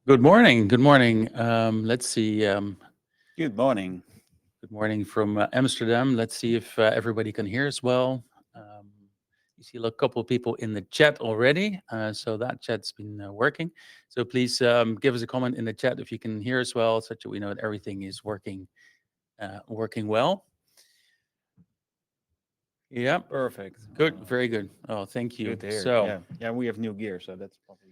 Good morning. Good morning. Let's see. Good morning. Good morning from Amsterdam. Let's see if everybody can hear us well. You see a couple of people in the chat already, so that chat's been working. So please give us a comment in the chat if you can hear us well, such that we know that everything is working well. Yeah, Perfect. good, very good. Oh, thank you. Good to hear. So yeah, we have new gear, so that's probably.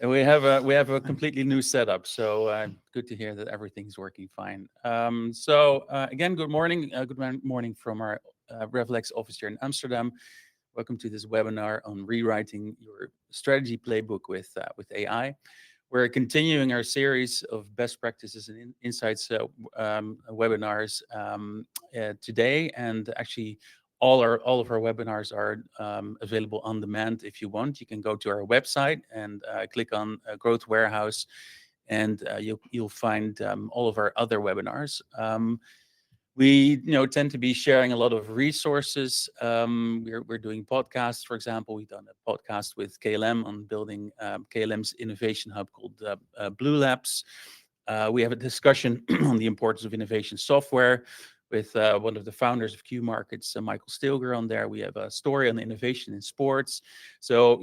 and we have a completely new setup, so good to hear that everything's working fine. Again, good morning. Morning from our RevelX office here in Amsterdam. Welcome to this webinar on rewriting your strategy playbook with AI. We're continuing our series of best practices and insights webinars today, and actually all of our webinars are available on demand. If you want, you can go to our website and click on Growth Warehouse, and you'll find all of our other webinars. We tend to be sharing a lot of resources. We're doing podcasts, for example. We've done a podcast with KLM on building KLM's innovation hub called Blue Labs. We have a discussion on the importance of innovation software with one of the founders of Q Markets, Michael Stilger, on there. We have a story on innovation in sports. So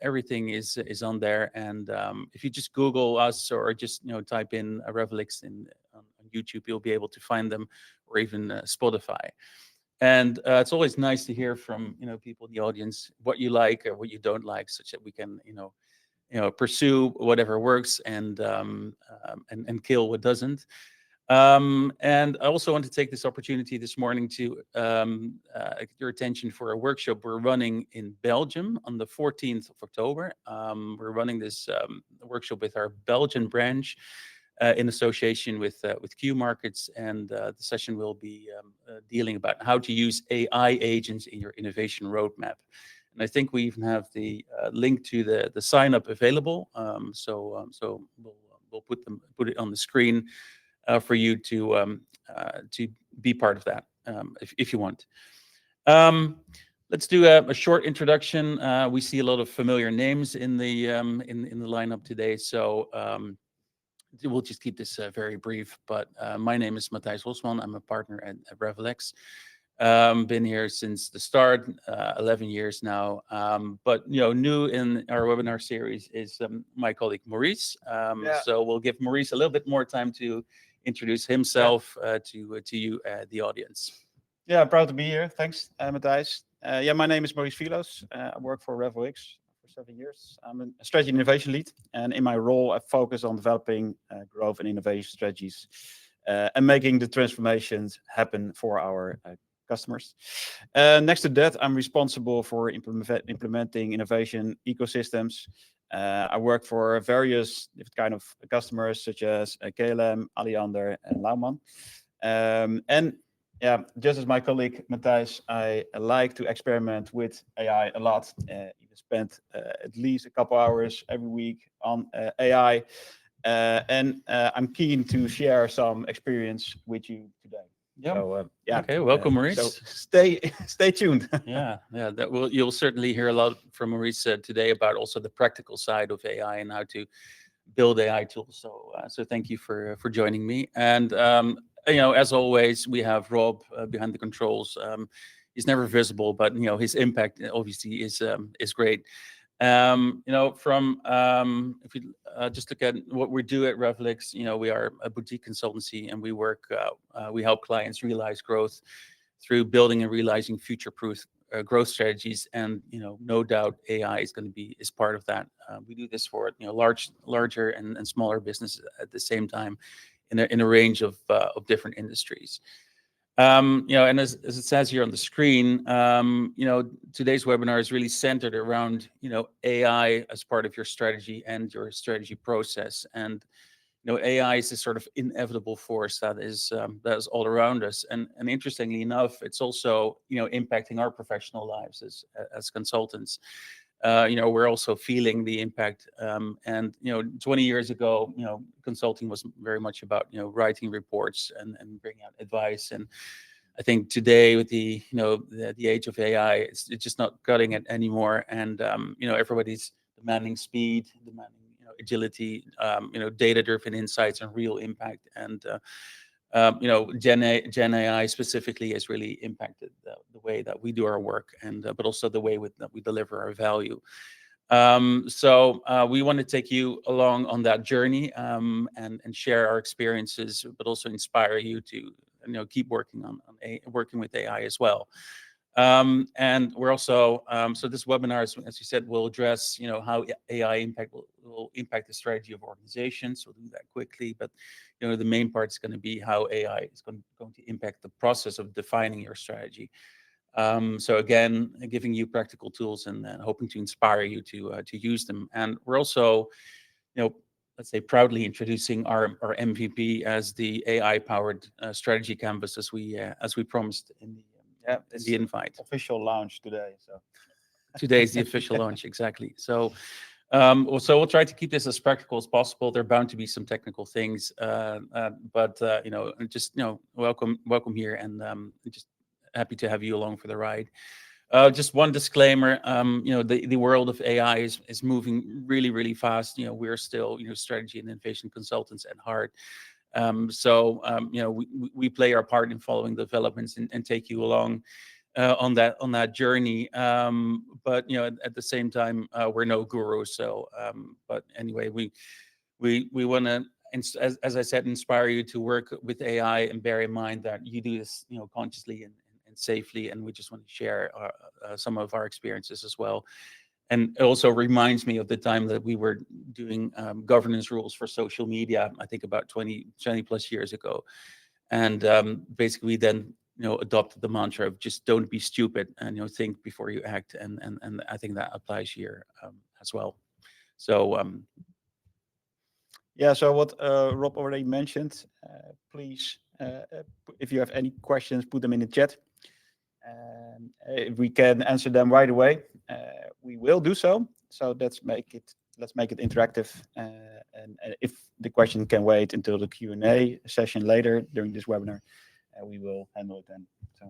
everything is on there. And if you just Google us or just type in RevelX on YouTube, you'll be able to find them, or even Spotify. And it's always nice to hear from people in the audience what you like or what you don't like, such that we can pursue whatever works and kill what doesn't. And I also want to take this opportunity this morning to get your attention for a workshop we're running in Belgium on the 14th of October. We're running this workshop with our Belgian branch in association with Q Markets, and the session will be dealing about how to use AI agents in your innovation roadmap. And I think we even have the link to the sign up available. So we'll put it on the screen for you to be part of that if you want. Let's do a short introduction. We see a lot of familiar names in the lineup today, so we'll just keep this very brief. But my name is Matthijs Hosman. I'm a partner at RevelX. Been here since the start, 11 years now. But new in our webinar series is my colleague Maurice. So we'll give Maurice a little bit more time to introduce himself to you, the audience. Yeah, proud to be here. Thanks, Matthijs. Yeah, my name is Maurice Filos. I work for RevelX for 7 years. I'm a strategy and innovation lead, and in my role, I focus on developing growth and innovation strategies and making the transformations happen for our customers. Next to that, I'm responsible for implementing innovation ecosystems. I work for various different kind of customers, such as KLM, Alliander, and Lauman. And yeah, just as my colleague Matthijs, I like to experiment with AI a lot. Even spend at least a couple hours every week on AI, and I'm keen to share some experience with you today. Yeah. So yeah. Okay. Welcome, Maurice. So stay tuned. Yeah. That will you'll certainly hear a lot from Maurice today about also the practical side of AI and how to build AI tools. So thank you for joining me. And as always, we have Rob behind the controls. He's never visible, but his impact obviously is great. From if you just look at what we do at RevelX, we are a boutique consultancy, and we help clients realize growth through building and realizing future-proof growth strategies. And no doubt AI is part of that. We do this for larger and smaller businesses at the same time, in a range of different industries. And as it says here on the screen, today's webinar is really centered around AI as part of your strategy and your strategy process. And AI is this sort of inevitable force that is all around us. And interestingly enough, it's also impacting our professional lives as consultants. We're also feeling the impact. And 20 years ago, consulting was very much about writing reports and bringing out advice. And I think today, with the age of AI, it's just not cutting it anymore. And everybody's demanding speed, demanding agility, data-driven insights and real impact. And Gen AI specifically has really impacted the way that we do our work, and but also the way that we deliver our value. So we want to take you along on that journey, and share our experiences, but also inspire you to keep working working with AI as well. And we're also so this webinar, as you said, will address how AI will impact the strategy of organizations. We'll do that quickly, but the main part is going to be how AI is going to impact the process of defining your strategy. So again, giving you practical tools and hoping to inspire you to use them. And we're also, let's say, proudly introducing our MVP as the AI-powered strategy canvas, as we promised in the invite. Official launch today. So today is the official launch, exactly. So we'll try to keep this as practical as possible. There are bound to be some technical things, but just welcome here, and just happy to have you along for the ride. Just one disclaimer, the world of AI is moving really, really fast. We're still strategy and innovation consultants at heart. So we play our part in following developments and take you along on that journey. But at the same time, we're no gurus. So but anyway, we want to, as I said, inspire you to work with AI, and bear in mind that you do this consciously and safely. And we just want to share some of our experiences as well. And it also reminds me of the time that we were doing governance rules for social media, I think about 20 plus years ago. And basically we then adopted the mantra of just don't be stupid, and think before you act. And I think that applies here as well. So yeah, so what Rob already mentioned, please, if you have any questions, put them in the chat. If we can answer them right away, we will do so. So let's make it interactive. And if the question can wait until the Q&A session later during this webinar, we will handle it then. So.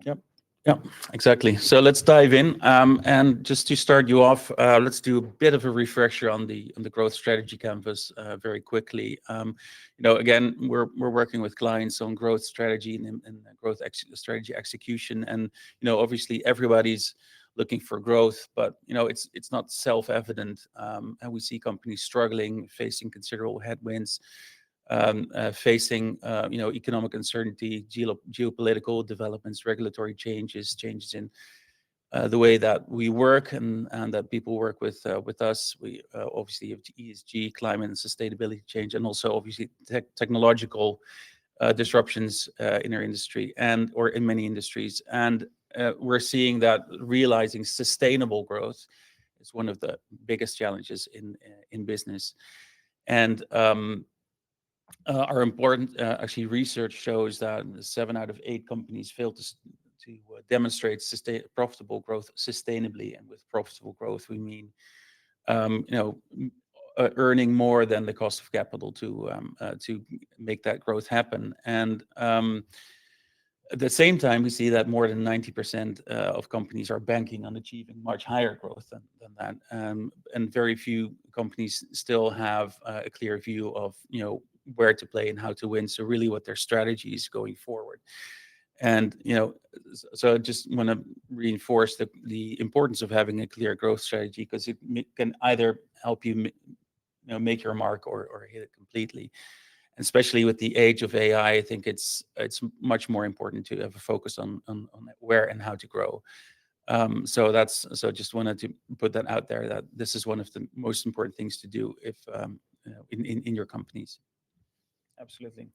Yep, exactly. So let's dive in. And just to start you off, let's do a bit of a refresher on the growth strategy canvas very quickly. Again, we're working with clients on growth strategy and growth strategy execution. And obviously everybody's looking for growth, but it's not self-evident. And we see companies struggling, facing considerable headwinds. facing economic uncertainty, geopolitical developments, regulatory changes in the way that we work and that people work with us. We obviously have ESG, climate and sustainability change, and also obviously technological disruptions in our industry or in many industries. And we're seeing that realizing sustainable growth is one of the biggest challenges in business. And our important actually research shows that 7 out of 8 companies fail to demonstrate profitable growth sustainably. And with profitable growth, we mean earning more than the cost of capital to make that growth happen. And at the same time, we see that more than 90% of companies are banking on achieving much higher growth than that. And very few companies still have a clear view of where to play and how to win. So really what their strategy is going forward. And so I just want to reinforce the importance of having a clear growth strategy, because it can either help you make your mark or hit it completely. And especially with the age of AI, I think it's much more important to have a focus on where and how to grow. So just wanted to put that out there, that this is one of the most important things to do if in your companies. Absolutely.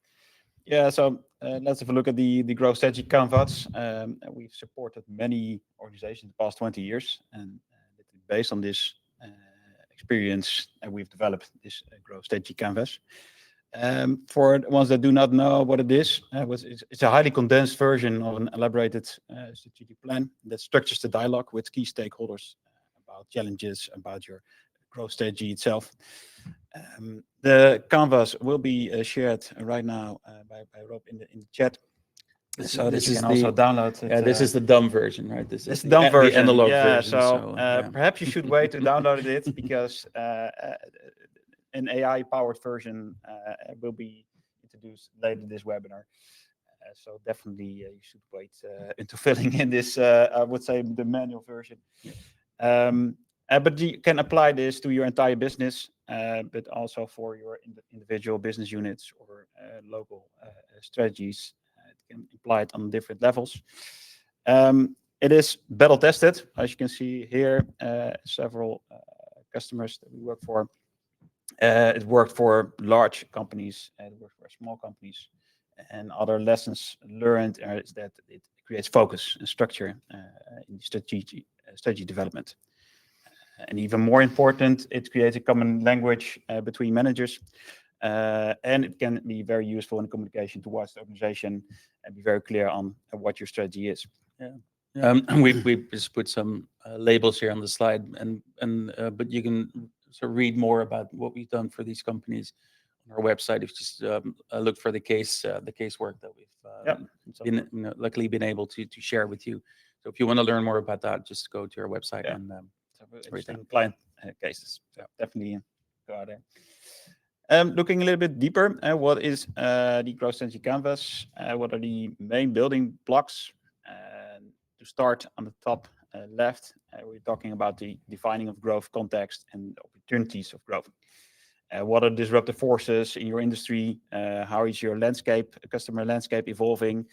Yeah, so let's have a look at the growth strategy canvas. We've supported many organizations the past 20 years, and based on this experience, we've developed this growth strategy canvas. For the ones that do not know what it is, it's a highly condensed version of an elaborated strategic plan that structures the dialogue with key stakeholders about challenges, about your growth strategy itself. The canvas will be shared right now by Rob in the chat. So this you can also download it. Yeah, this is the dumb version, right? This is the dumb version, analog yeah, version. So perhaps you should wait to download it, because an AI-powered version will be introduced later this webinar. So definitely you should wait into filling in this, I would say, the manual version. But you can apply this to your entire business, but also for your individual business units or local strategies. It can apply it on different levels. It is battle tested, as you can see here. Several customers that we work for. It worked for large companies, it worked for small companies. And other lessons learned is that it creates focus and structure in strategy development. And even more important, it creates a common language between managers. And it can be very useful in communication towards the organization and be very clear on what your strategy is. Yeah. We just put some labels here on the slide, but you can sort of read more about what we've done for these companies on our website. If you just look for the casework that we've luckily been able to share with you. So if you want to learn more about that, just go to our website and interesting client cases. So definitely go there. Looking a little bit deeper, what is the growth strategy canvas? What are the main building blocks? To start on the top left, we're talking about the defining of growth, context, and opportunities of growth. What are disruptive forces in your industry? How is your customer landscape evolving?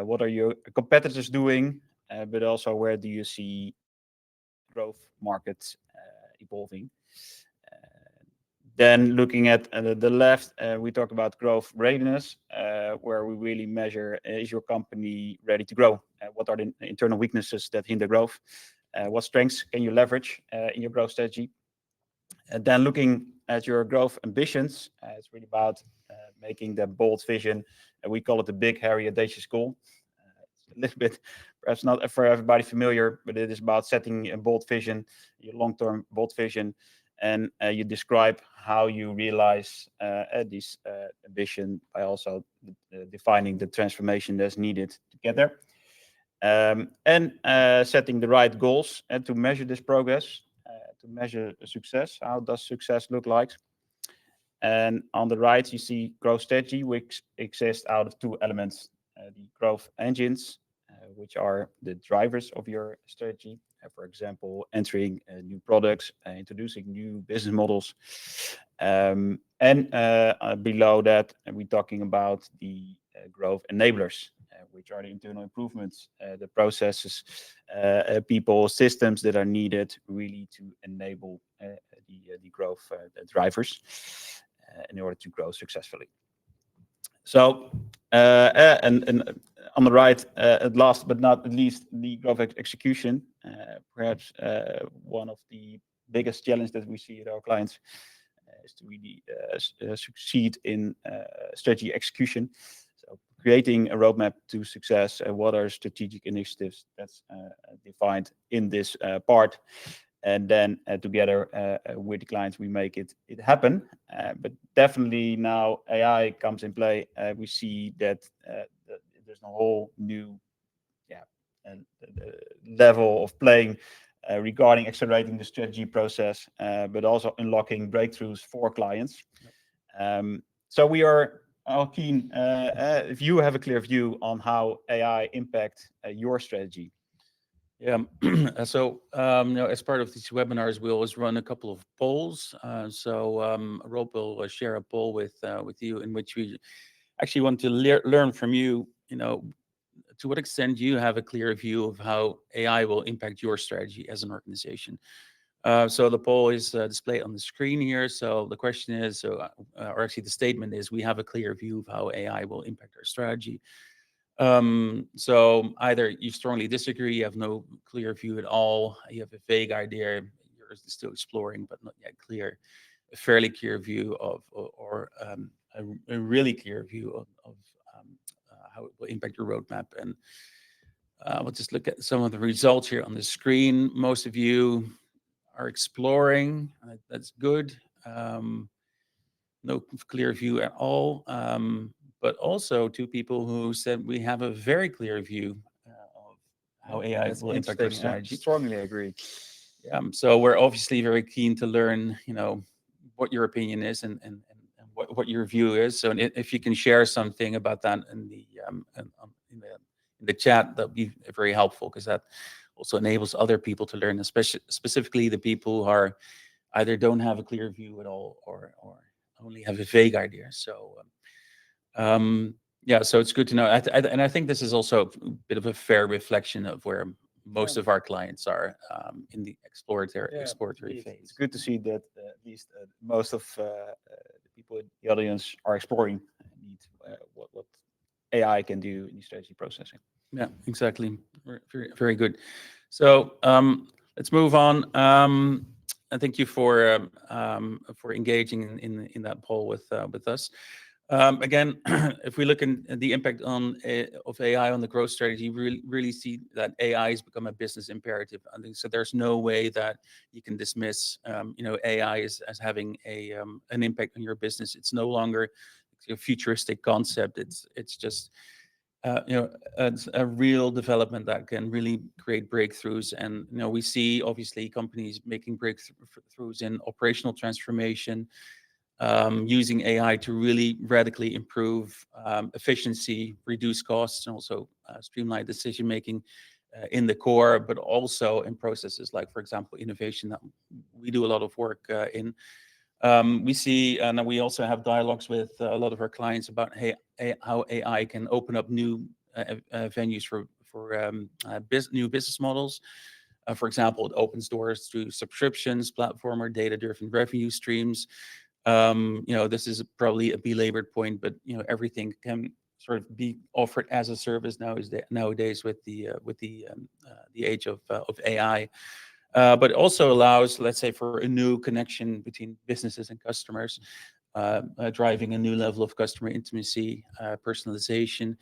What are your competitors doing? But also, where do you see growth markets evolving? Then looking at the left, we talk about growth readiness, where we really measure, is your company ready to grow? What are the internal weaknesses that hinder growth? What strengths can you leverage in your growth strategy? And then looking at your growth ambitions, it's really about making the bold vision. We call it the big, hairy, audacious goal. It's a little bit, perhaps not for everybody familiar, but it is about setting a bold vision, your long-term bold vision. And you describe how you realize this ambition by also defining the transformation that's needed to get there. And setting the right goals and to measure this progress, to measure success. How does success look like? And on the right, you see growth strategy, which exists out of 2 elements. The growth engines, which are the drivers of your strategy, for example, entering new products, introducing new business models. And below that, we're talking about the growth enablers, which are the internal improvements, the processes, people, systems that are needed really to enable the growth drivers in order to grow successfully. So, and on the right, at last but not least, the growth execution. Perhaps one of the biggest challenges that we see at our clients is to really succeed in strategy execution. So, creating a roadmap to success. What are strategic initiatives that's defined in this part? And then together with the clients, we make it happen. But definitely now AI comes in play. We see that there's a whole new level of playing regarding accelerating the strategy process, but also unlocking breakthroughs for clients. So we are all keen if you have a clear view on how AI impact your strategy. Yeah. So, as part of these webinars, we always run a couple of polls. Rob will share a poll with you in which we actually want to learn from you. To what extent you have a clear view of how AI will impact your strategy as an organization. So the poll is displayed on the screen here. So the question is, or actually the statement is, we have a clear view of how AI will impact our strategy. So either you strongly disagree, you have no clear view at all, you have a vague idea, you're still exploring but not yet clear, a fairly clear view of, or a really clear view of how it will impact your roadmap. And we'll just look at some of the results here on the screen. Most of you are exploring, that's good. No clear view at all. But also two people who said we have a very clear view of how AI will impact our strategy. I strongly agree. So we're obviously very keen to learn, what your opinion is and what your view is. So if you can share something about that in the chat, that'd be very helpful, because that also enables other people to learn, especially specifically the people who are either don't have a clear view at all or only have a vague idea. So so it's good to know. And I think this is also a bit of a fair reflection of where most of our clients are in the exploratory phase. It's good to see that at least most of the people in the audience are exploring what AI can do in the strategy processing. Yeah, exactly. Very, very good. So let's move on. And thank you for engaging in that poll with us. Again, if we look at the impact of AI on the growth strategy, we really see that AI has become a business imperative. I think so. There's no way that you can dismiss, AI as having an impact on your business. It's no longer a futuristic concept. It's just it's a real development that can really create breakthroughs. And we see obviously companies making breakthroughs in operational transformation, using AI to really radically improve efficiency, reduce costs, and also streamline decision making in the core, but also in processes like, for example, innovation that we do a lot of work in. We see, and we also have dialogues with a lot of our clients about how AI can open up new venues for new business models. For example, it opens doors to subscriptions, platform or data-driven revenue streams. This is probably a belabored point, but everything can sort of be offered as a service nowadays with the age of AI. But it also allows, let's say, for a new connection between businesses and customers, driving a new level of customer intimacy, personalization,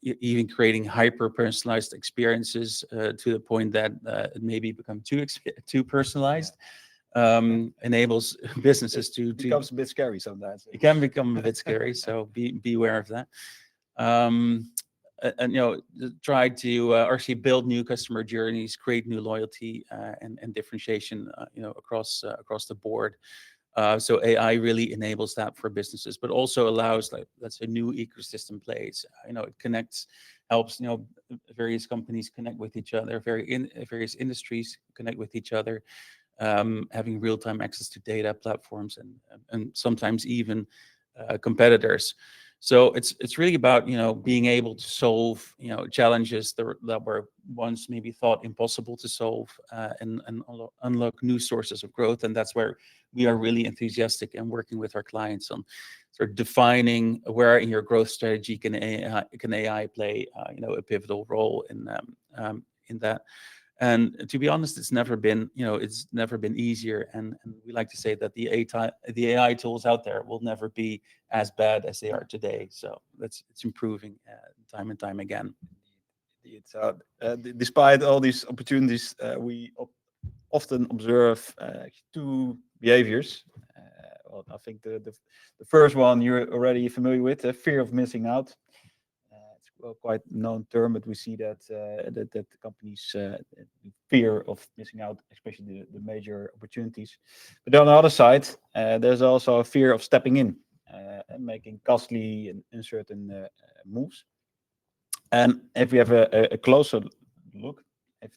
even creating hyper-personalized experiences to the point that it maybe become too personalized. Enables businesses to becomes a bit scary sometimes. It can become a bit scary, so be aware of that. And try to actually build new customer journeys, create new loyalty and differentiation, across the board. So AI really enables that for businesses, but also allows, like, let's say, new ecosystem plays. It connects helps various companies connect with each other, various industries connect with each other, having real-time access to data platforms and sometimes even competitors. So it's really about being able to solve challenges that were once maybe thought impossible to solve, and unlock new sources of growth. And that's where we are really enthusiastic and working with our clients on sort of defining where in your growth strategy can AI play a pivotal role in that. And to be honest, it's never been easier. And we like to say that the AI tools out there will never be as bad as they are today. So it's improving time and time again. Indeed. So, despite all these opportunities, we often observe two behaviors. Well, I think the first one you're already familiar with, the fear of missing out. It's well quite known term, but we see that that companies fear of missing out, especially the major opportunities. But on the other side, there's also a fear of stepping in and making costly and uncertain moves. And if we have a closer look, if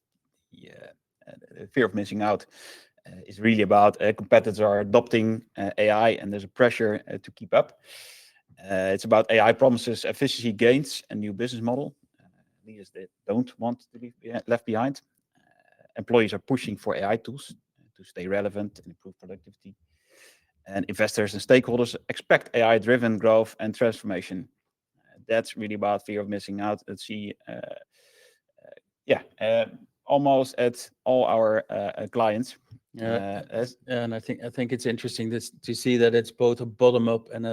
the fear of missing out is really about competitors are adopting AI and there's a pressure to keep up. It's about AI promises efficiency gains and new business model. Leaders that don't want to be left behind. Employees are pushing for AI tools to stay relevant and improve productivity. And investors and stakeholders expect AI-driven growth and transformation. That's really about fear of missing out. Let's see, almost at all our clients. And I think it's interesting to see that it's both a bottom up and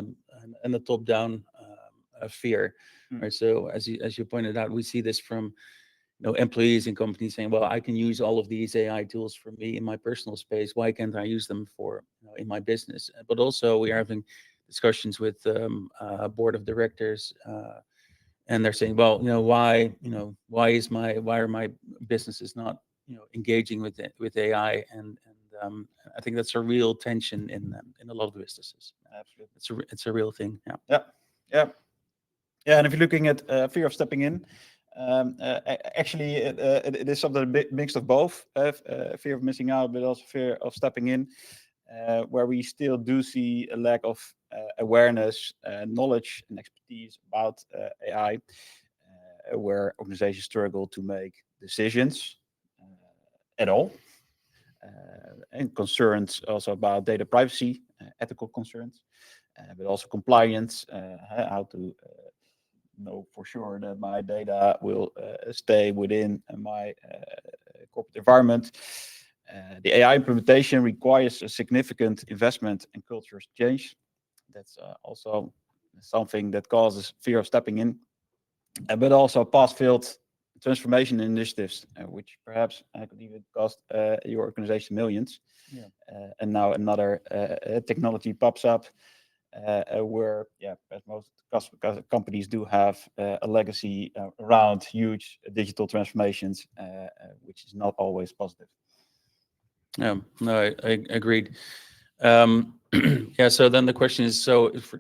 a top down fear. Right. So as you pointed out, we see this from employees and companies saying, well, I can use all of these AI tools for me in my personal space. Why can't I use them for in my business? But also we are having discussions with board of directors, and they're saying, well, why are my businesses not engaging with AI? And I think that's a real tension in a lot of businesses. Absolutely, it's a real thing. Yeah. And if you're looking at fear of stepping in, actually, it is something a bit mixed of both, fear of missing out, but also fear of stepping in, where we still do see a lack of awareness, knowledge, and expertise about AI, where organizations struggle to make decisions at all, and concerns also about data privacy, ethical concerns, but also compliance, how to know for sure that my data will stay within my corporate environment. The AI implementation requires a significant investment and culture change. That's also something that causes fear of stepping in, but also past-failed transformation initiatives, which perhaps could even cost your organization millions. Yeah. And now another technology pops up where, as most companies do have a legacy around huge digital transformations, which is not always positive. Yeah, no, I agreed. So then the question is, so if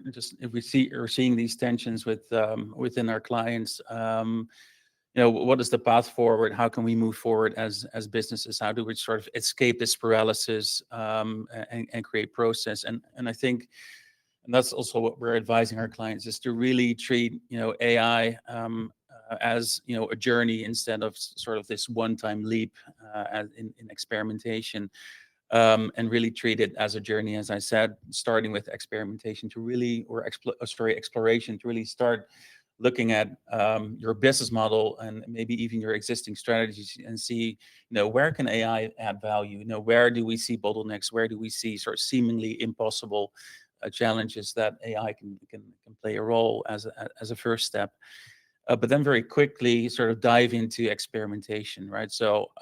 we're seeing these tensions within our clients, what is the path forward? How can we move forward as businesses? How do we sort of escape this paralysis and create process? And I think, and that's also what we're advising our clients, is to really treat AI as a journey instead of sort of this one-time leap in experimentation. And really treat it as a journey, as I said, starting with experimentation to really, exploration to really start looking at your business model and maybe even your existing strategies and see, where can AI add value? Where do we see bottlenecks? Where do we see sort of seemingly impossible challenges that AI can play a role as a first step? But then very quickly sort of dive into experimentation, right? So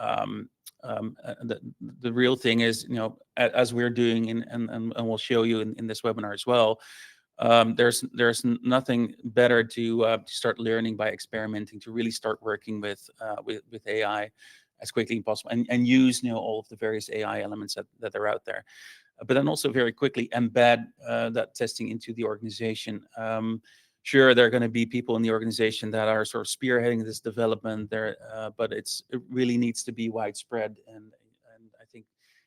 the real thing is, as we're doing, and we'll show you in this webinar as well, there's nothing better to start learning by experimenting, to really start working with AI as quickly as possible and use all of the various AI elements that are out there. But then also very quickly embed that testing into the organization. Sure, there are going to be people in the organization that are sort of spearheading this development there, but it really needs to be widespread, and I think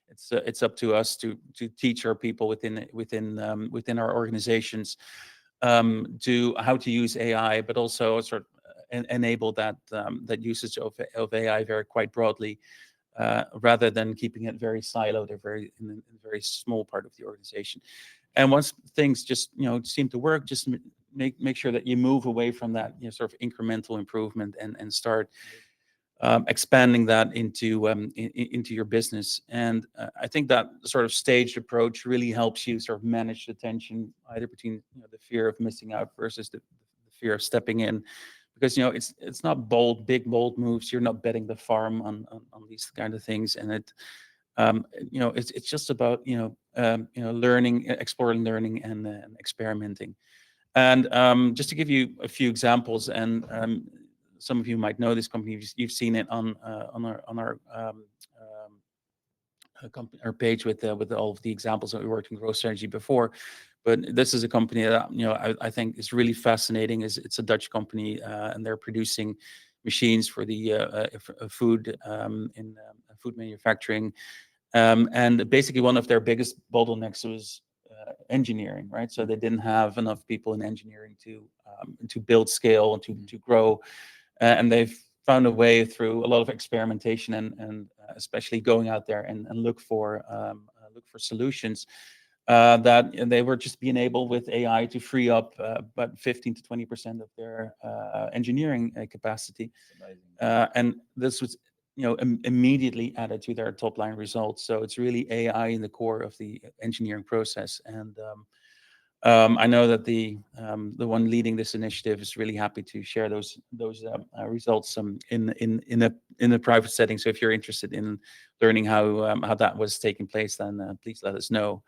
it's up to us to teach our people within our organizations to how to use AI, but also sort of enable that usage of AI very quite broadly, rather than keeping it very siloed or in a very small part of the organization. And once things just seem to work, just make sure that you move away from that sort of incremental improvement and start expanding that into your business. And I think that sort of staged approach really helps you sort of manage the tension either between the fear of missing out versus the fear of stepping in, because it's not big bold moves. You're not betting the farm on these kind of things, and it's just about learning, exploring, learning, and experimenting. And just to give you a few examples, and some of you might know this company. You've seen it on our our page with all of the examples that we worked in growth strategy before. But this is a company that I think is really fascinating. It's a Dutch company, and they're producing machines for the food in food manufacturing. And basically, one of their biggest bottlenecks was engineering, right? So they didn't have enough people in engineering to build scale and to grow, and they've found a way through a lot of experimentation and especially going out there and look for solutions that they were just being able with AI to free up about 15 to 20% of their engineering capacity. And this was immediately added to their top line results. So it's really AI in the core of the engineering process. And I know that the one leading this initiative is really happy to share those results in a private setting. So if you're interested in learning how that was taking place, then please let us know.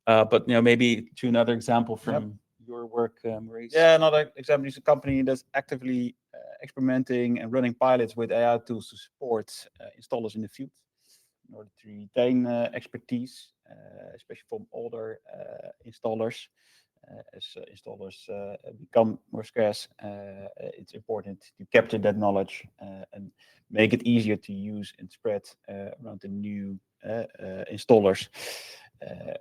But maybe to another example from your work, Maurice. Yeah, another example is a company that's actively experimenting and running pilots with AI tools to support installers in the field in order to retain expertise, especially from older installers. As installers become more scarce, it's important to capture that knowledge and make it easier to use and spread around the new installers,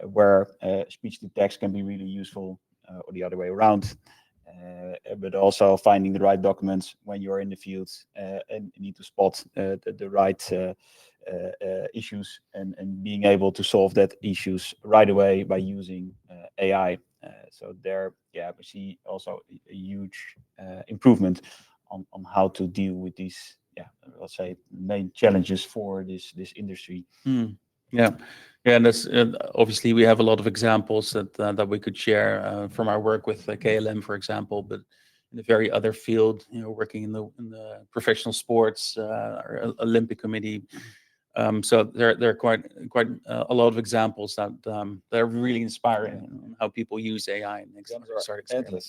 where speech to text can be really useful, or the other way around. But also finding the right documents when you're in the field and you need to spot the right issues and being able to solve that issues right away by using AI. So there, we see also a huge improvement on how to deal with these, let's say, main challenges for this industry. Yeah, and that's obviously we have a lot of examples that we could share from our work with KLM, for example, but in a very other field, working in the professional sports, or Olympic Committee. So there are quite a lot of examples that are really inspiring on how people use AI and start experimenting.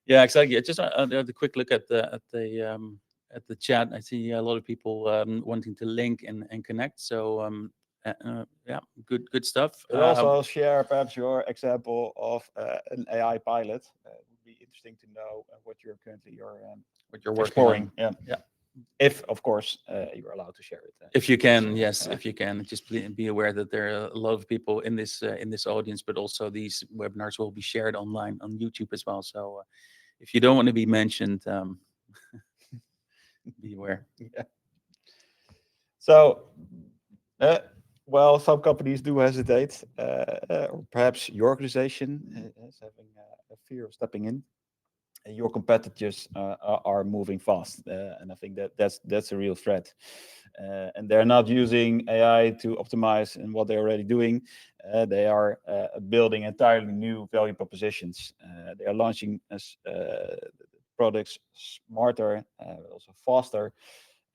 Yeah, exactly. Just a quick look at the chat. I see a lot of people wanting to link and connect. So yeah, good stuff. But also share perhaps your example of an AI pilot. It would be interesting to know what you're currently what you're working exploring. on. Yeah. If, of course, you're allowed to share it. If you can, yes, if you can, just be aware that there are a lot of people in this audience, but also these webinars will be shared online on YouTube as well. So if you don't want to be mentioned, be aware. Yeah. So, well, some companies do hesitate, or perhaps your organization is having a fear of stepping in. Your competitors are moving fast, and I think that's a real threat. And they're not using AI to optimize in what they're already doing. They are building entirely new value propositions. They are launching products smarter, also faster.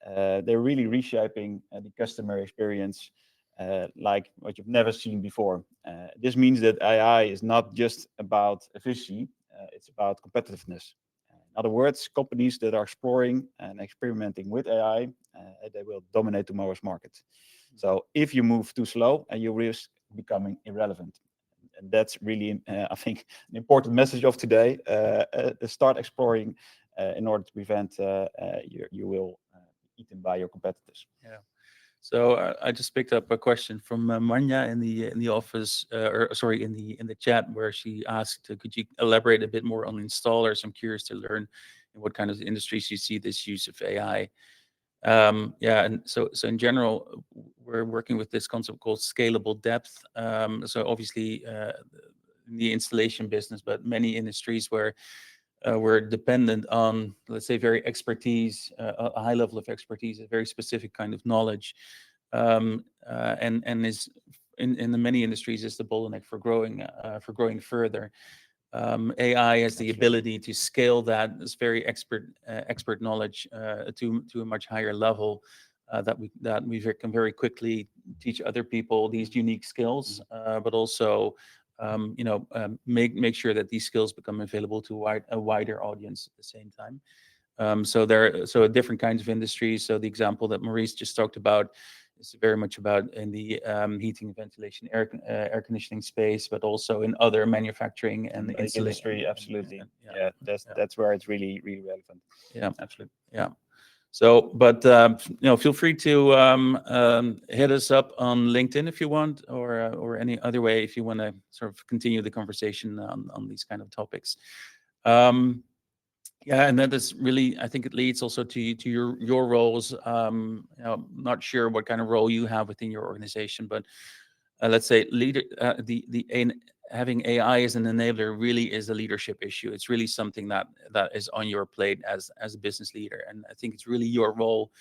They're really reshaping the customer experience like what you've never seen before. This means that AI is not just about efficiency. It's about competitiveness. In other words, companies that are exploring and experimenting with AI, they will dominate tomorrow's market. So if you move too slow, you risk becoming irrelevant. and that's really, I think, an important message of today. Start exploring in order to prevent you will be eaten by your competitors. Yeah. So I just picked up a question from Manya in the office, or sorry, in the chat, where she asked, could you elaborate a bit more on installers? I'm curious to learn in what kind of industries you see this use of AI. Yeah, and so in general, we're working with this concept called scalable depth. So obviously, in the installation business, but many industries where we're dependent on, let's say, very expertise, a high level of expertise, a very specific kind of knowledge, and is in the many industries is the bottleneck for growing further. AI has the Absolutely. ability to scale this very expert knowledge to a much higher level, that we can very quickly teach other people these unique skills, but also make sure that these skills become available to a wider audience at the same time. So different kinds of industries. So the example that Maurice just talked about is very much about in the heating, ventilation, air conditioning space, but also in other manufacturing and industry. Absolutely. Yeah, That's where it's really relevant. yeah, Absolutely. yeah. So, but feel free to hit us up on LinkedIn if you want, or any other way if you want to sort of continue the conversation on these kind of topics. Yeah, and that is really, I think it leads also to your roles. Not sure what kind of role you have within your organization, but let's say leader, having AI as an enabler really is a leadership issue. It's really something that is on your plate as a business leader, and I think it's really your role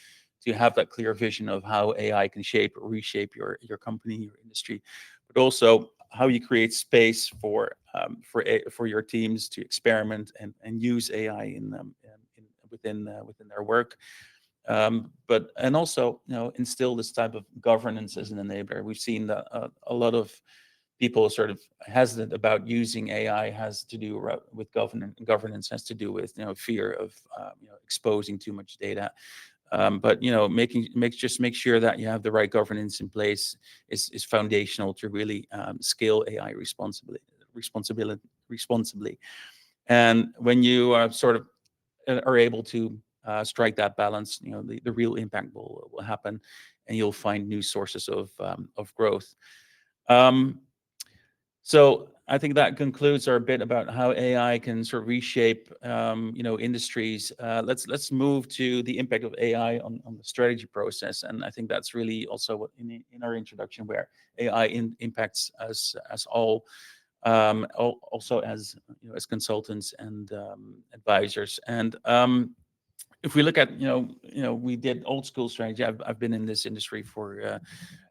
to have that clear vision of how AI can shape or reshape your company, your industry, but also how you create space for your teams to experiment and use AI within their work. But and also, instill this type of governance as an enabler. We've seen that a lot of people sort of hesitant about using AI has to do with governance, has to do with fear of exposing too much data. But make sure that you have the right governance in place is foundational to really scale AI responsibly. And when you sort of are able to strike that balance, the real impact will happen, and you'll find new sources of growth. So I think that concludes our bit about how AI can sort of reshape, industries. Let's move to the impact of AI on the strategy process, and I think that's really also what in our introduction, where AI impacts us as all, also as as consultants and advisors. And if we look at we did old school strategy. I've been in this industry for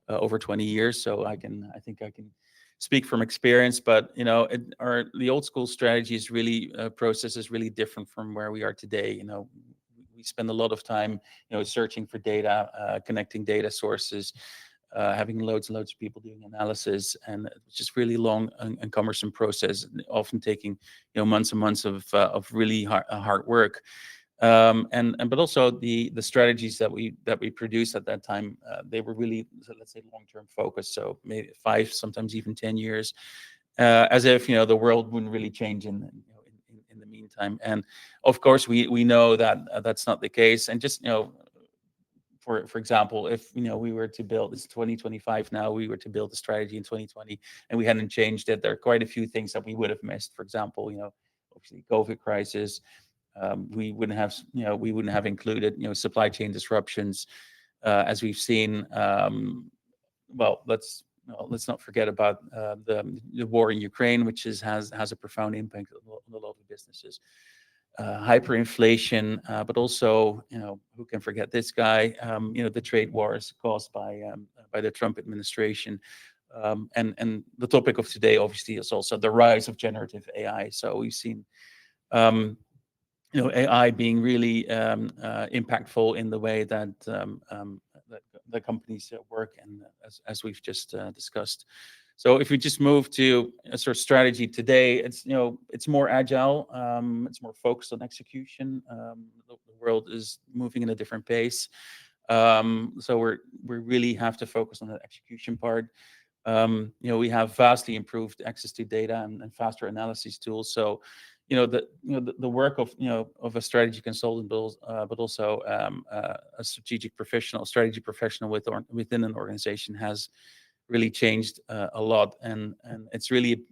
over 20 years, so I think I can speak from experience. But the old school strategy is really process is really different from where we are today. We spend a lot of time searching for data, connecting data sources, having loads and loads of people doing analysis, and it's just really long and cumbersome process, often taking months and months of really hard work. But also the strategies that we produced at that time, they were really, let's say, long-term focused, so maybe 5, sometimes even 10 years, as if the world wouldn't really change in the meantime. And of course we know that that's not the case. And just for example, if we were to build, it's 2025 now, we were to build a strategy in 2020 and we hadn't changed it, there are quite a few things that we would have missed. For example, obviously COVID crisis. We wouldn't have included supply chain disruptions, as we've seen. Well, let's not forget about the war in Ukraine, which has a profound impact on a lot of businesses. Hyperinflation, but also who can forget this guy? The trade wars caused by the Trump administration. And the topic of today, obviously, is also the rise of generative AI. So we've seen AI being really impactful in the way that the companies work, and as we've just discussed. So if we just move to a sort of strategy today, it's more agile, it's more focused on execution. The world is moving in a different pace, so we really have to focus on the execution part. We have vastly improved access to data and faster analysis tools. So, the work of of a strategy consultant, but also a strategy professional within an organization has really changed a lot, and it's really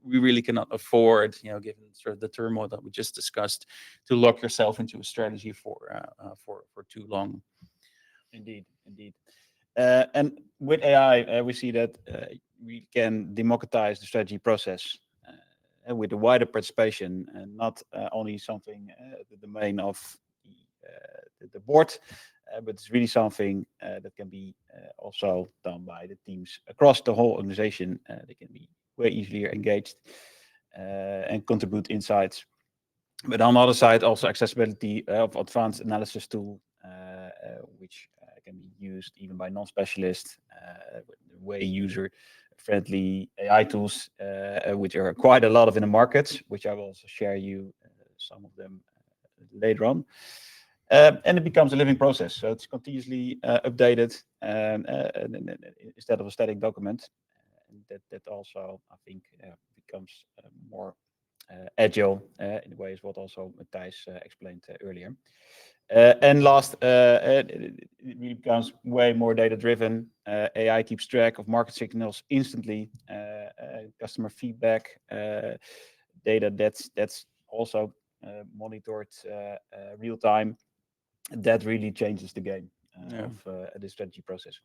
we really cannot afford, given sort of the turmoil that we just discussed, to lock yourself into a strategy for too long. Indeed, indeed. And with AI, we see that we can democratize the strategy process with a wider participation, and not only something the domain of the board, but it's really something that can be also done by the teams across the whole organization. They can be way easier engaged and contribute insights. But on the other side, also accessibility of advanced analysis tool, which can be used even by non-specialists, way user-friendly AI tools, which are quite a lot of in the market, which I will also share you some of them later on. And it becomes a living process, so it's continuously updated instead of a static document. And that also, I think, becomes more agile in a way is what also Matthijs explained earlier. And last, it really becomes way more data-driven. AI keeps track of market signals instantly, customer feedback, data that's also monitored real time. That really changes the game of the strategy process.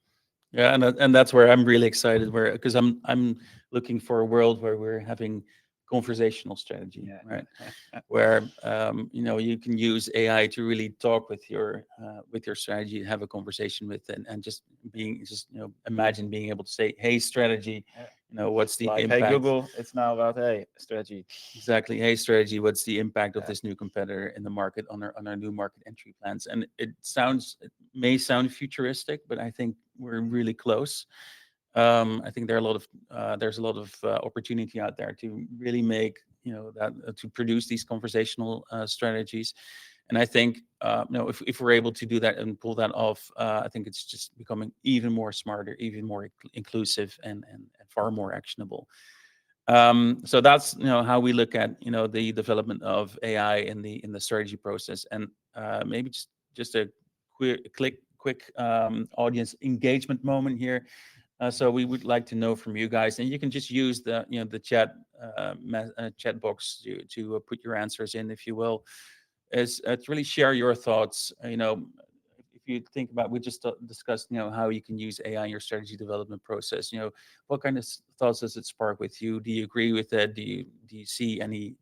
Yeah, and that's where I'm really excited, because I'm looking for a world where we're having conversational strategy, right? Where you can use AI to really talk with your strategy, have a conversation with it, and just imagine being able to say, "Hey, strategy, what's the impact?" Hey Google, it's now about hey strategy. Exactly. Hey, strategy, what's the impact of this new competitor in the market on our new market entry plans? And it may sound futuristic, but I think we're really close. I think there's a lot of opportunity out there to really make to produce these conversational strategies. And I think if we're able to do that and pull that off, I think it's just becoming even more smarter, even more inclusive, and far more actionable. So that's how we look at the development of AI in the strategy process. And maybe just a quick audience engagement moment here. So we would like to know from you guys, and you can just use the chat box to put your answers in, if you will. Is to really share your thoughts. If you think about, we just discussed how you can use AI in your strategy development process. What kind of thoughts does it spark with you? Do you agree with it? Do you see any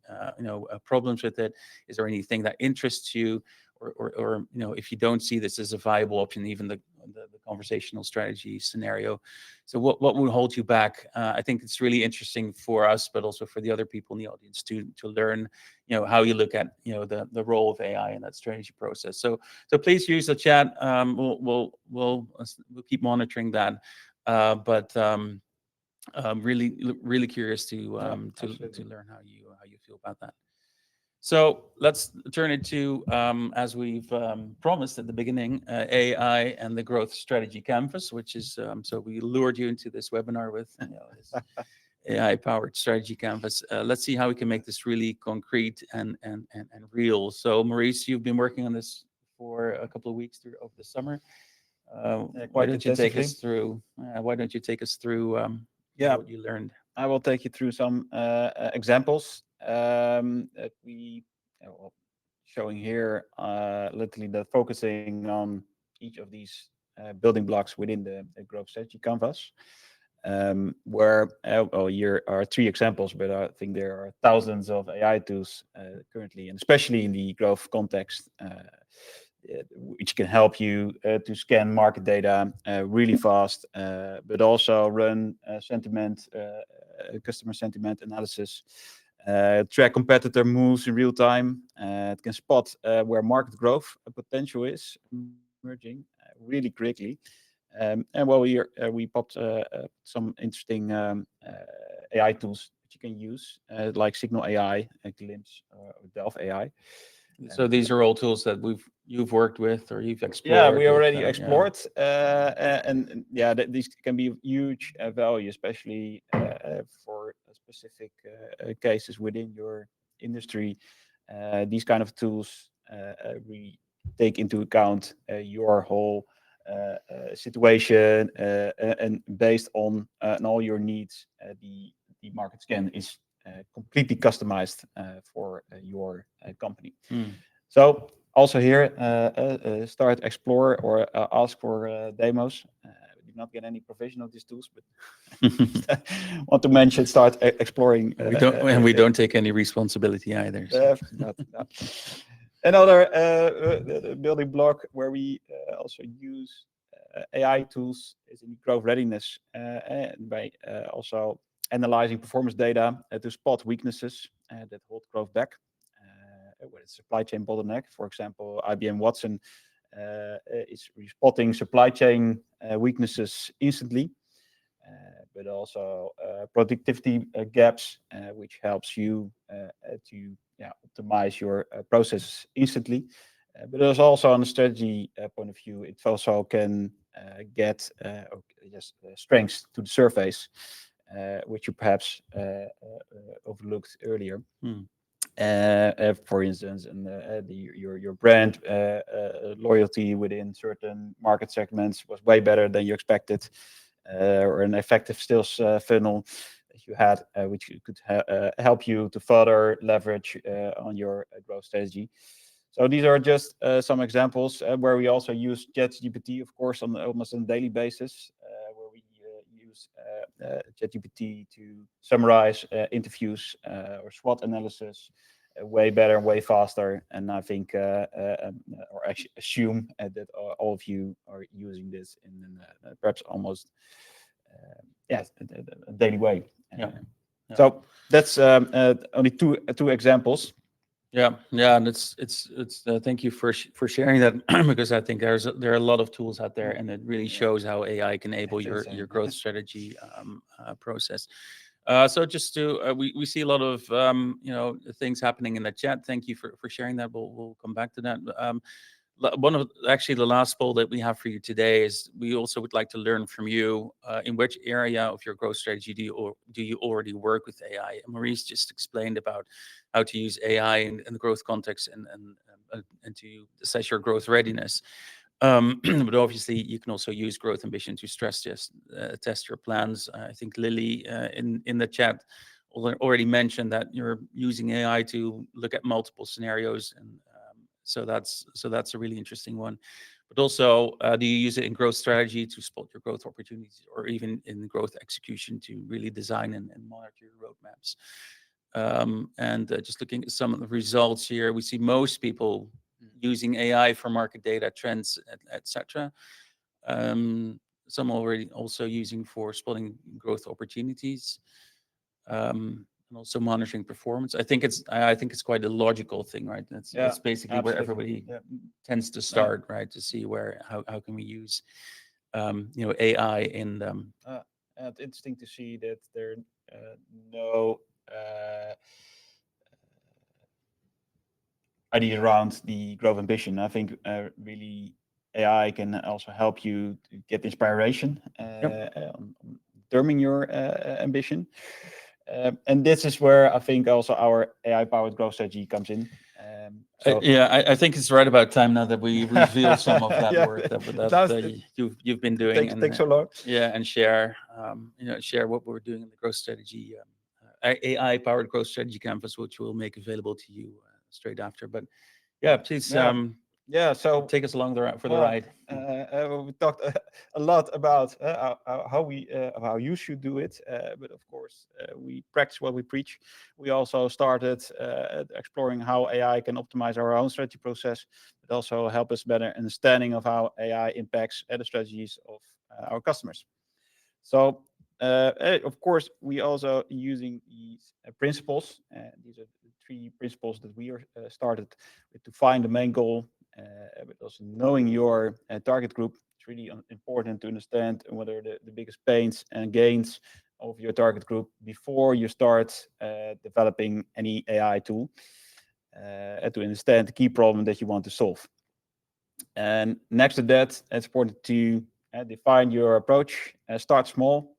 problems with it? Is there anything that interests you? Or if you don't see this as a viable option, even the conversational strategy scenario. So what would hold you back? I think it's really interesting for us, but also for the other people in the audience to learn how you look at the role of AI in that strategy process. So please use the chat. We'll keep monitoring that. But really curious to learn how you feel about that. So let's turn it to, as we've promised at the beginning, AI and the Growth Strategy Canvas, which is, so we lured you into this webinar with this AI-powered strategy canvas. Let's see how we can make this really concrete and real. So Maurice, you've been working on this for a couple of weeks over the summer. Why don't you take us through? What you learned? I will take you through some examples that we showing here, literally that focusing on each of these building blocks within the growth strategy canvas. Where here are 3 examples, but I think there are thousands of AI tools currently, and especially in the growth context, which can help you to scan market data really fast, but also run customer sentiment analysis, track competitor moves in real time. It can spot where market growth potential is emerging really quickly. And well, we popped some interesting AI tools that you can use, like Signal AI, Glimpse, or Delph AI. So these are all tools that you've worked with or you've explored. Yeah, we with, already yeah. explored, and yeah, these can be of huge value, especially for specific cases within your industry. These kind of tools we take into account your whole situation, and based on all your needs, the market scan is completely customized for your company. So also here, start explore or ask for demos. We do not get any provision of these tools, but want to mention, start exploring. We don't take any responsibility either. So. Not. Another building block where we also use AI tools is in growth readiness, and by also analyzing performance data to spot weaknesses that hold growth back. With supply chain bottleneck, for example, IBM Watson is spotting supply chain weaknesses instantly, but also productivity gaps, which helps you to optimize your process instantly. But there's also on the strategy point of view, it also can get strengths to the surface, which you perhaps overlooked earlier. For instance, and your brand loyalty within certain market segments was way better than you expected, or an effective sales funnel that you had, which could help you to further leverage on your growth strategy. So these are just some examples where we also use ChatGPT, of course, on almost on a daily basis, where we use ChatGPT to summarize interviews or SWOT analysis way better and way faster. And I think, or actually assume that all of you are using this in perhaps almost a daily way. So that's only two examples. Yeah, and it's thank you for sharing that because I think there are a lot of tools out there, and it really shows how AI can enable your growth strategy process. So just to we see a lot of things happening in the chat. Thank you for sharing that. We'll come back to that. One of the last poll that we have for you today is we also would like to learn from you in which area of your growth strategy do you already work with AI. And Maurice just explained about how to use AI in the growth context and to assess your growth readiness. But obviously, you can also use growth ambition to stress test your plans. I think Lily in the chat already mentioned that you're using AI to look at multiple scenarios, and so that's a really interesting one. But also, do you use it in growth strategy to spot your growth opportunities, or even in growth execution to really design and monitor your roadmaps? And just looking at some of the results here, we see most people using AI for market data, trends, etc. Some already also using for spotting growth opportunities, and also monitoring performance. I think it's quite a logical thing, right? That's basically where everybody tends to start, right? To see how can we use AI in them. It's interesting to see that there no idea around the growth ambition. I think really AI can also help you to get inspiration on determining your ambition. And this is where I think also our AI-powered growth strategy comes in. I think it's right about time now that we reveal some of that work that you've been doing. Thanks so long. And share what we're doing in the growth strategy, AI-powered growth strategy canvas, which we'll make available to you straight after. But please. So take us along for the ride. We talked a lot about how you should do it, but of course we practice what we preach. We also started exploring how AI can optimize our own strategy process, but also help us better understanding of how AI impacts the strategies of our customers. So of course we also using these principles. These are the 3 principles that we started with to find the main goal. But also knowing your target group, it's really important to understand what are the biggest pains and gains of your target group before you start developing any AI tool. to understand the key problem that you want to solve. And next to that, it's important to define your approach. Start small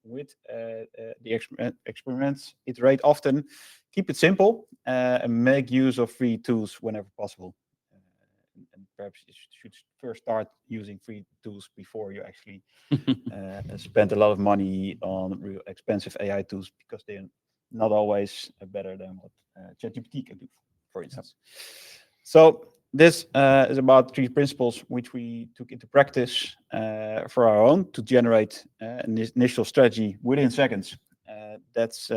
with the experiments. Iterate often. Keep it simple and make use of free tools whenever possible. And perhaps you should first start using free tools before you actually spend a lot of money on real expensive AI tools, because they're not always better than what ChatGPT can do, for instance. So this is about 3 principles which we took into practice for our own to generate an initial strategy within seconds. That's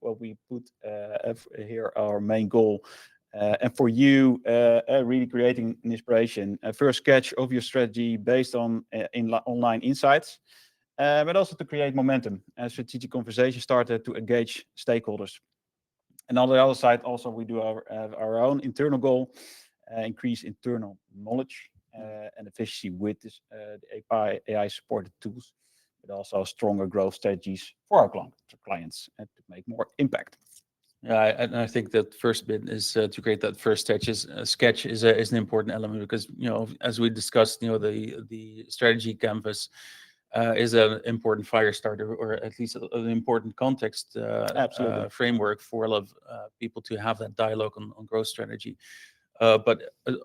what we put here, our main goal. And for you, really creating an inspiration, a first sketch of your strategy based on online insights, but also to create momentum, a strategic conversation starter to engage stakeholders. And on the other side, also we do our own internal goal, increase internal knowledge and efficiency with this, the AI supported tools, but also stronger growth strategies for our clients to make more impact. Yeah, I think that first bit is to create that first sketch is an important element, because as we discussed, the strategy canvas is an important fire starter, or at least an important context framework for a lot of people to have that dialogue on growth strategy. But it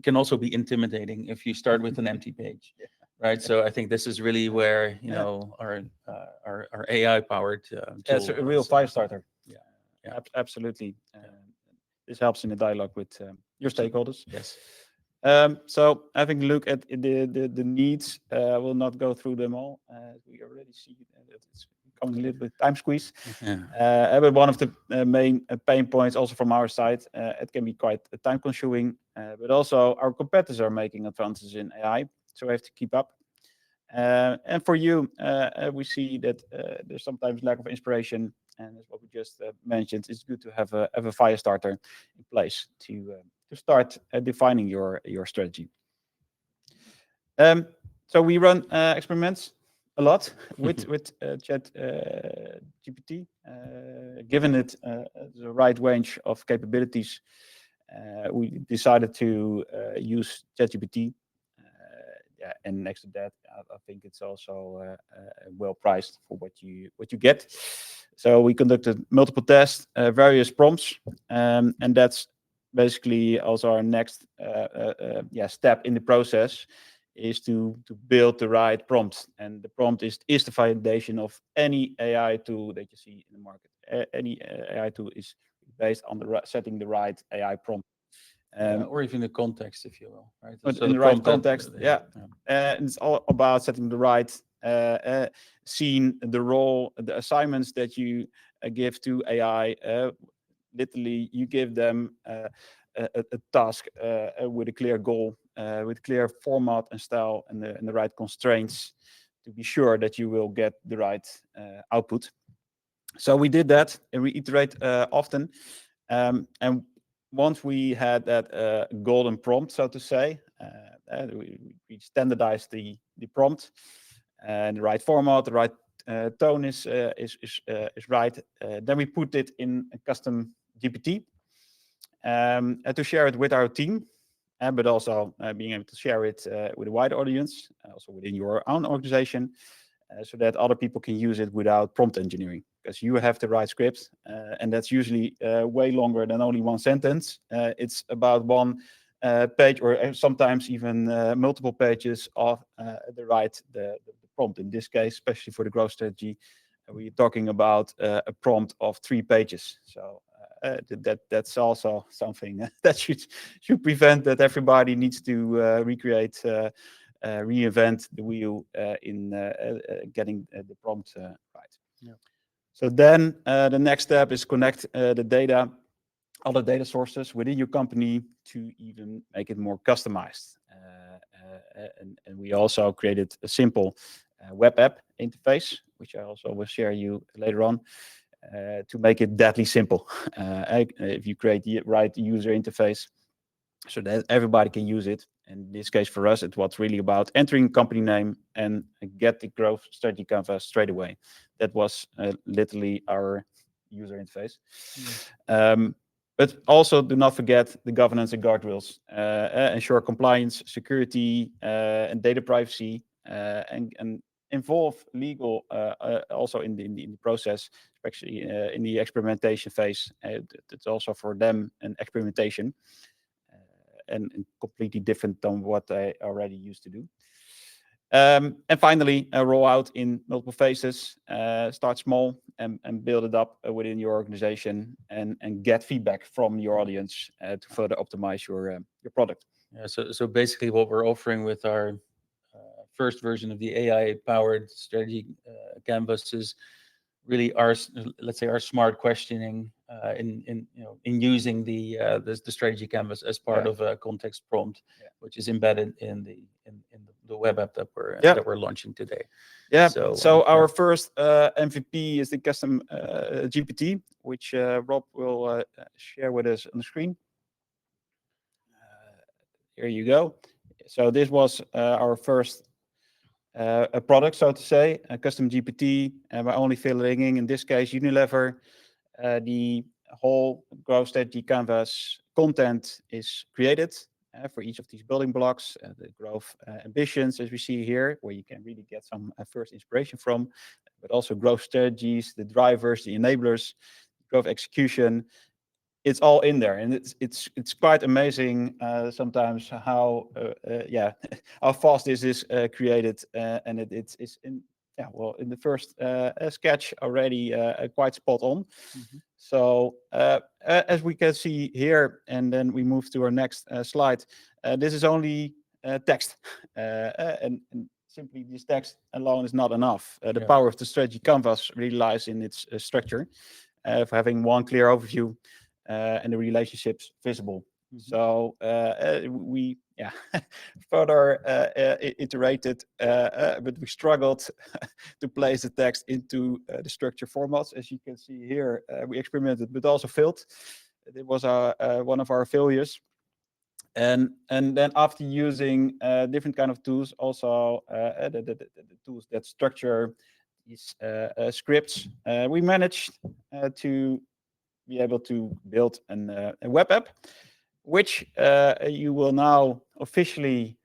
can also be intimidating if you start with an empty page, right? So I think this is really where our AI powered tool. It's a real fire starter. Yeah. Absolutely. This helps in the dialogue with your stakeholders. Yes. So having a look at the needs, we'll not go through them all. We already see that it's becoming a little bit time squeeze. But one of the main pain points also from our side, it can be quite time consuming, but also our competitors are making advances in AI, so we have to keep up. And for you, we see that there's sometimes lack of inspiration, and as what we just mentioned, it's good to have a fire starter in place to start defining your strategy. So we run experiments a lot with ChatGPT, given it the right range of capabilities. We decided to use ChatGPT. And next to that, I think it's also well priced for what you get. So we conducted multiple tests, various prompts, and that's basically also our next step in the process, is to build the right prompt. And the prompt is the foundation of any AI tool that you see in the market. Any AI tool is based on setting the right AI prompt. Or even the context, if you will, right? But so in the right context, it's all about setting the right scene, the role, the assignments that you give to AI. Literally, you give them a task with a clear goal, with clear format and style, and the right constraints to be sure that you will get the right output. So we did that, and we iterate often, and once we had that golden prompt, so to say, we standardized the prompt, and the right format, the right tone is right. Then we put it in a custom GPT to share it with our team, but also being able to share it with a wide audience, also within your own organization, so that other people can use it without prompt engineering. Because you have to write scripts, and that's usually way longer than only one sentence. It's about one page, or sometimes even multiple pages of the prompt. In this case, especially for the growth strategy, we're talking about a prompt of 3 pages. So that's also something that should prevent that everybody needs to reinvent the wheel in getting the prompt right. Yeah. So then the next step is connect the data, other data sources within your company, to even make it more customized. And we also created a simple web app interface, which I also will share you later on, to make it deadly simple. If you create the right user interface so that everybody can use it. In this case, for us, it was really about entering company name and get the growth strategy canvas straight away. That was literally our user interface. But also do not forget the governance and guardrails. Ensure compliance, security, and data privacy, and involve legal also in the process, especially in the experimentation phase. It's also for them an experimentation, and completely different than what they already used to do. And finally, roll out in multiple phases. Start small and build it up within your organization, and get feedback from your audience to further optimize your product. Yeah, so basically what we're offering with our first version of the AI-powered strategy canvas is really our, let's say, our smart questioning in using the strategy canvas as part of a context prompt, which is embedded in the web app that we're launching today. Yeah. So our first MVP is the custom GPT, which Rob will share with us on the screen. Here you go. So this was our first a product, so to say, a custom GPT. We're only filling in this case, Unilever. The whole growth strategy canvas content is created for each of these building blocks, the growth ambitions, as we see here, where you can really get some first inspiration from, but also growth strategies, the drivers, the enablers, growth execution. It's all in there, and it's quite amazing sometimes how how fast this is created, and it's in in the first sketch already quite spot on. Mhm. So as we can see here, and then we move to our next slide. This is only text, and simply this text alone is not enough. The power of the strategy canvas really lies in its structure, for having one clear overview. And the relationships visible. Mhm. So we further iterated, but we struggled to place the text into the structure formats. As you can see here, we experimented, but also failed. It was one of our failures. And then after using different kind of tools, also the tools that structure these scripts, we managed to be able to build a web app, which you will now officially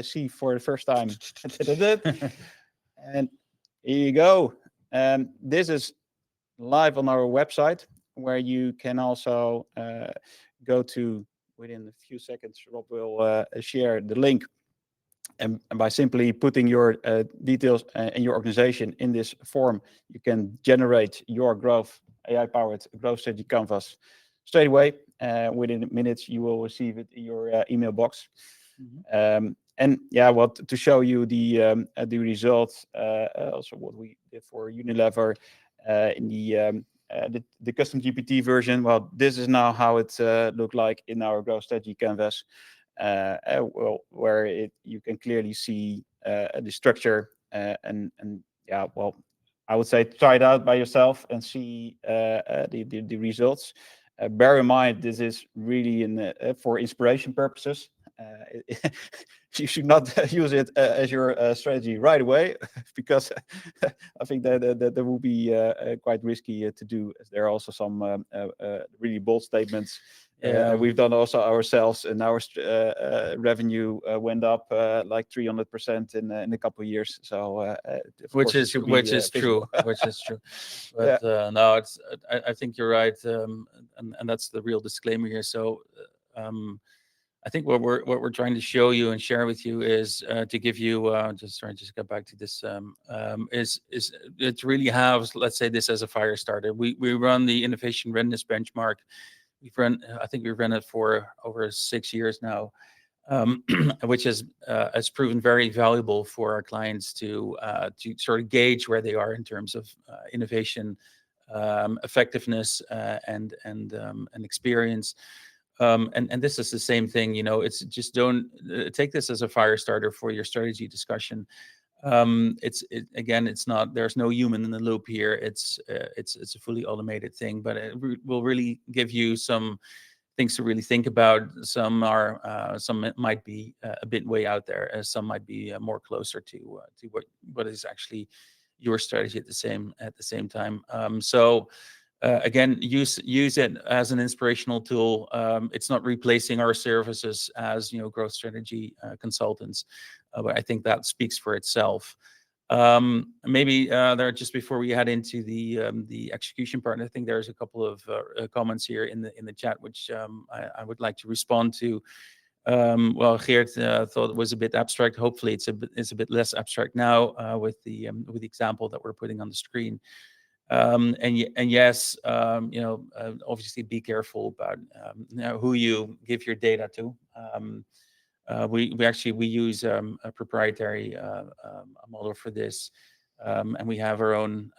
see for the first time. And here you go. This is live on our website, where you can also go to, within a few seconds, Rob will share the link. And by simply putting your details and your organization in this form, you can generate your growth AI-powered growth strategy canvas straight away. Within minutes, you will receive it in your email box. Mhm. And well, to show you the results, also what we did for Unilever in the custom GPT version. Well, this is now how it looked like in our growth strategy canvas. Where you can clearly see the structure, and well, I would say try it out by yourself and see the results. Bear in mind, this is really for inspiration purposes. You should not use it as your strategy right away, because I think that will be quite risky to do, as there are also some really bold statements. We've done also ourselves, and our revenue went up like 300% in a couple of years. So which is true. Which is true. But no, it's I think you're right, and that's the real disclaimer here. So I think what we're trying to show you and share with you is to give you just get back to this, is it really have, let's say, this as a fire starter. We run the innovation readiness benchmark. I think we've run it for over 6 years now, which has proven very valuable for our clients to sort of gauge where they are in terms of innovation, effectiveness, and experience. And this is the same thing, it's just don't take this as a fire starter for your strategy discussion. Again, it's not, there's no human in the loop here. It's a fully automated thing, but it will really give you some things to really think about. Some might be a bit way out there, as some might be more closer to what is actually your strategy at the same time. So again, use it as an inspirational tool. It's not replacing our services as growth strategy consultants, but I think that speaks for itself. Maybe there, just before we head into the execution part, I think there's a couple of comments here in the chat which I would like to respond to. Well, Geert thought it was a bit abstract. Hopefully, it's a bit less abstract now with the example that we're putting on the screen. And yes, obviously be careful about who you give your data to. We use a proprietary model for this, and we have our own.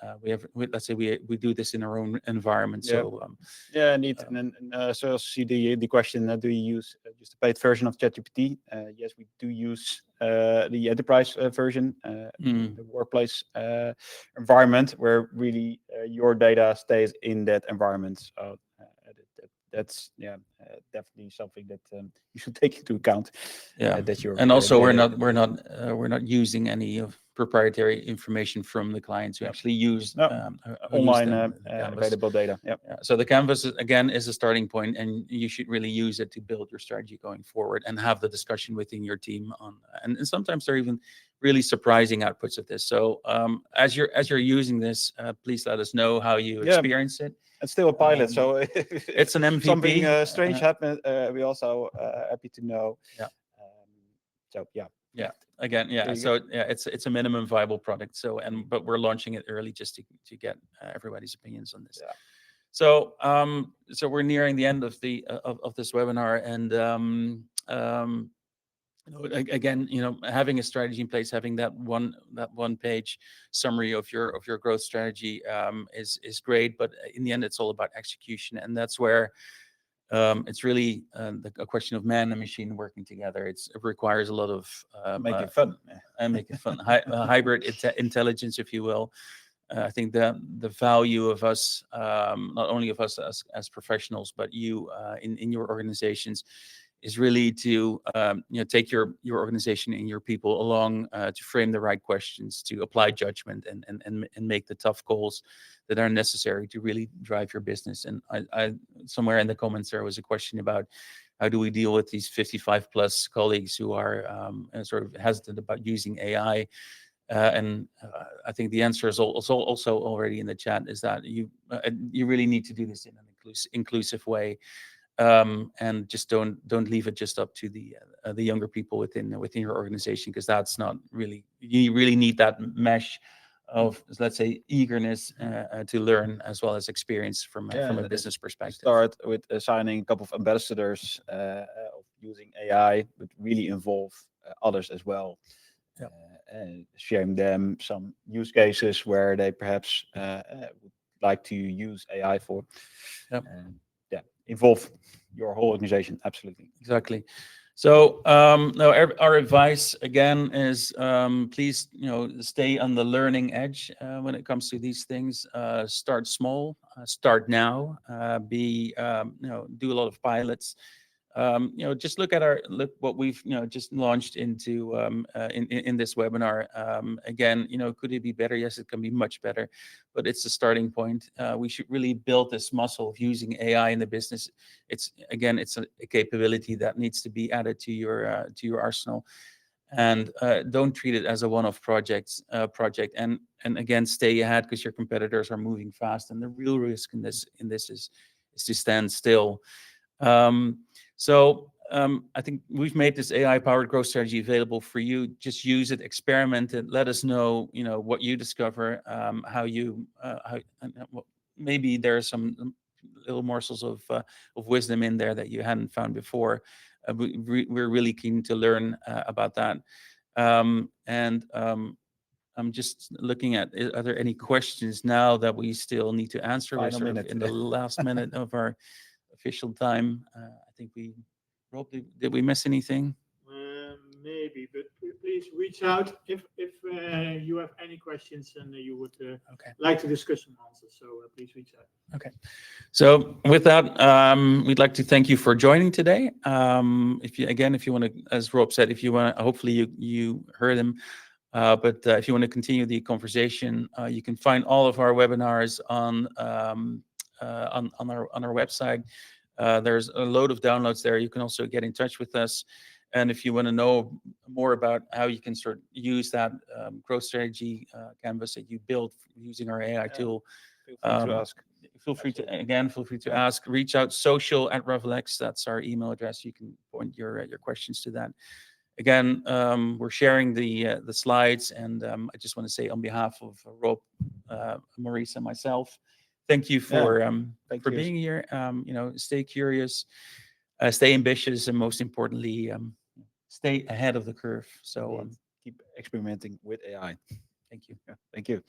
Let's say we do this in our own environment. Yeah. So yeah, indeed. So I see the question: do you use just a paid version of ChatGPT? Yes, we do use the enterprise version, the workplace environment, where really your data stays in that environment. So that's definitely something that you should take into account. That you're and also we're not using any of proprietary information from the clients. We actually use online available data. So the canvas again is a starting point, and you should really use it to build your strategy going forward and have the discussion within your team on. And sometimes there are even really surprising outputs of this. So as you're using this, please let us know how you experience it. It's still a pilot, so it's an MVP. Something strange happened. We also happy to know. Again, so it's a minimum viable product. So but we're launching it early just to get everybody's opinions on this. So so we're nearing the end of this webinar, and again, having a strategy in place, having that one page summary of your growth strategy is great, but in the end it's all about execution, and that's where it's really a question of man and machine working together. It requires a lot of make it fun and make it fun. Hybrid intelligence, if you will. I think the value of us, not only of us as professionals, but you in your organizations, is really to take your organization and your people along to frame the right questions, to apply judgment, and make the tough calls that are necessary to really drive your business. And I somewhere in the comments there was a question about how do we deal with these 55 plus colleagues who are sort of hesitant about using AI. And I think the answer is also already in the chat, is that you really need to do this in an inclusive way. And just don't leave it just up to the younger people within your organization, because that's not really, you really need that mesh of, let's say, eagerness to learn as well as experience from a business perspective. Start with assigning a couple of ambassadors of using AI, but really involve others as well. And sharing them some use cases where they perhaps would like to use AI for. Involve your whole organization. Absolutely. Exactly. So our advice again is please stay on the learning edge when it comes to these things. Start small, start now, do a lot of pilots. Just look what we've just launched into in this webinar. Again, could it be better? Yes, it can be much better, but it's a starting point. We should really build this muscle of using AI in the business. It's a capability that needs to be added to your arsenal, and don't treat it as a one-off project. And again, stay ahead, because your competitors are moving fast, and the real risk in this is to stand still. So I think we've made this AI-powered growth strategy available for you. Just use it, experiment it. Let us know, what you discover, maybe there are some little morsels of wisdom in there that you hadn't found before. We're really keen to learn about that. I'm just looking at, are there any questions now that we still need to answer? We're sort of in the last minute of our official time. I think did we miss anything? Maybe, but please reach out if you have any questions and you would like to discuss some answers. So please reach out. Okay. So with that, we'd like to thank you for joining today. If you want to, as Rob said, hopefully you heard him. But if you want to continue the conversation, you can find all of our webinars on on our website. There's a load of downloads there. You can also get in touch with us. And if you want to know more about how you can sort of use that growth strategy canvas that you built using our AI tool, Feel free to ask. feel free to Yeah. ask. Reach out social@RevelX. That's our email address. You can point your questions to that. Again, we're sharing the slides, and I just want to say on behalf of Rob, Maurice, and myself, thank you for Thank you. being here. Stay curious, stay ambitious, and most importantly, stay ahead of the curve. So Keep experimenting with AI. thank you. Yeah, thank you.